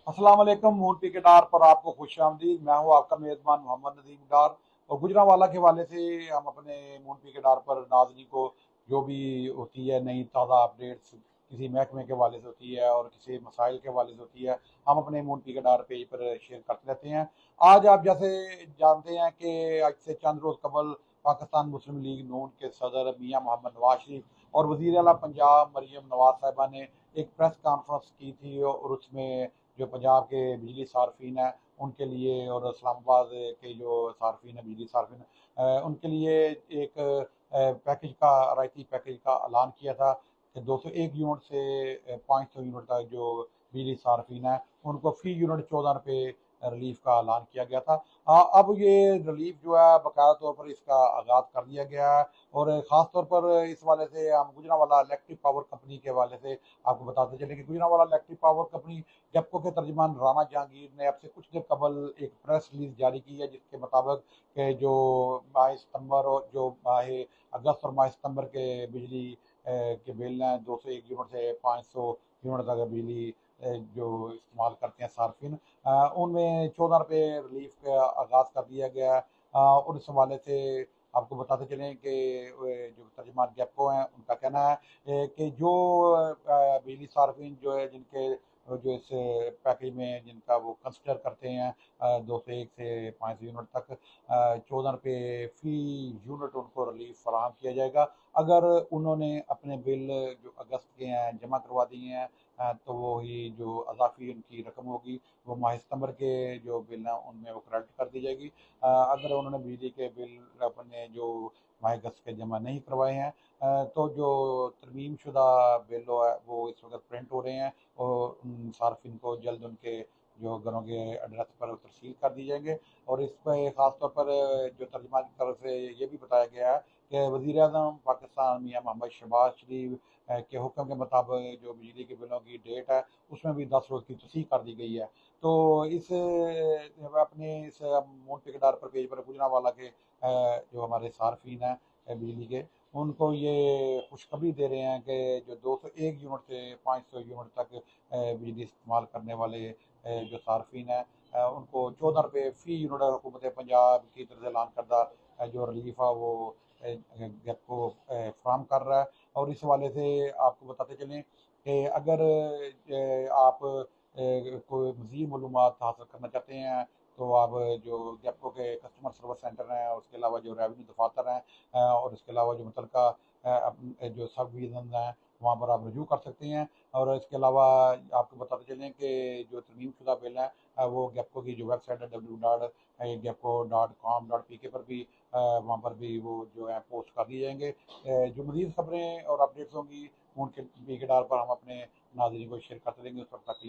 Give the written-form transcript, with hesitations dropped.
अस्सलाम वालेकुम। Moon P के डार पर आपको खुश आमदीद। मैं हूँ आपका मेज़बान मोहम्मद नदीम डार। और गुजरांवाला के हवाले से हम अपने मून पी के डार पर नाज़रीन को जो भी होती है नई ताज़ा अपडेट्स किसी महकमे के हवाले से होती है और किसी मसाइल के हवाले से होती है, हम अपने मून पी के डार पेज पर शेयर करते रहते हैं। आज आप जैसे जानते हैं कि आज से चंद रोज़ कबल पाकिस्तान मुस्लिम लीग नून के सदर मियाँ मोहम्मद नवाज शरीफ और वज़ीर आला पंजाब मरीम नवाज साहिबा ने एक प्रेस कॉन्फ्रेंस की थी और उसमें जो पंजाब के बिजली सार्फिन हैं उनके लिए और इस्लामाबाद के जो सार्फिन हैं बिजली सार्फिन उनके लिए एक पैकेज का रायती पैकेज का ऐलान किया था कि 201 यूनिट से 500 यूनिट तक जो बिजली सार्फिन है उनको फी यूनिट 14 रुपये रिलीफ का ऐलान किया गया था। अब ये रिलीफ जो है बाकायदा तौर पर इसका आगाज़ कर दिया गया है और ख़ास तौर पर इस हवाले से हम गुजरांवाला इलेक्ट्रिक पावर कंपनी के हवाले से आपको बताते चले कि गुजरांवाला इलेक्ट्रिक पावर कंपनी जैपको के तर्जमान राना जहांगीर ने अब से कुछ देर कबल एक प्रेस रिलीज जारी की है जिसके मुताबिक कि जो माह सितंबर और जो माह अगस्त और माह सितंबर के बिजली के बिल हैं 201 यूनिट से 500 यूनिट तक बिजली जो इस्तेमाल करते हैं सार्फिन उनमें 14 रुपये रिलीफ का आगाज़ कर दिया गया है। और इस हवाले से आपको बताते चलें कि जो तर्जमान गैपको हैं उनका कहना है कि जो बिजली सार्फिन जो है जिनके जो इस पैकेज में जिनका वो कंसिडर करते हैं 201 से 500 यूनिट तक 14 रुपये फी यूनिट उनको रिलीफ फराहम किया जाएगा अगर उन्होंने अपने बिल जो अगस्त के हैं जमा करवा दिए हैं। तो वो ही जो अजाफी उनकी रकम होगी वो माह सितंबर के जो बिल हैं उनमें वो क्रेडिट कर दी जाएगी। अगर उन्होंने बिजली के बिल अपने जो माह अगस्त के जमा नहीं करवाए हैं तो जो तरमीम शुदा बिल है वो इस वक्त प्रिंट हो रहे हैं और उन सार्फिन को जल्द उनके जो घरों के एड्रेस पर तरसील कर दी जाएंगे। और इस पर ख़ास तौर पर जो तर्जुमान की तरफ से ये भी बताया गया है कि वज़ीर आज़म पाकिस्तान मियाँ मोहम्मद शहबाज शरीफ के हुक्म के मुताबिक जो बिजली के बिलों की डेट है उसमें भी 10 रोज़ की तोसी कर दी गई है। तो इस अपने इस मून ठेकेदार पर पेज पर गुजरांवाला के जो हमारे सार्फिन हैं बिजली के उनको ये खुशखबरी दे रहे हैं कि जो 201 यूनिट से 500 यूनिट तक बिजली इस्तेमाल करने वाले जो सार्फिन हैं उनको 14 रुपये फ़ी यूनिट हुकूमत पंजाब की तरफ से ऐलान करदा जो रिलीफ है वो गैपको फ्राहम कर रहा है। और इस हवाले से आपको बताते चलें कि अगर आप कोई मज़ीद मालूमात हासिल करना चाहते हैं तो आप जो गैपको के कस्टमर सर्विस सेंटर हैं उसके अलावा जो रेवेन्यू दफातर हैं और इसके अलावा जो मुतलका जो सब डिवीज़न हैं वहाँ पर आप रजू कर सकते हैं। और इसके अलावा आपको बताते चलें कि जो तरमीम शुदा बिल हैं वो गैपको की जो वेबसाइट है www.gepco.com.pk पर भी वहाँ पर भी वो जो है पोस्ट कर दिए जाएंगे। जो मज़ीद खबरें और अपडेट्स होंगी उनके पी के डाल पर हम अपने नाज़रीन को शेयर करते रहेंगे। उस वक्त तक के लिए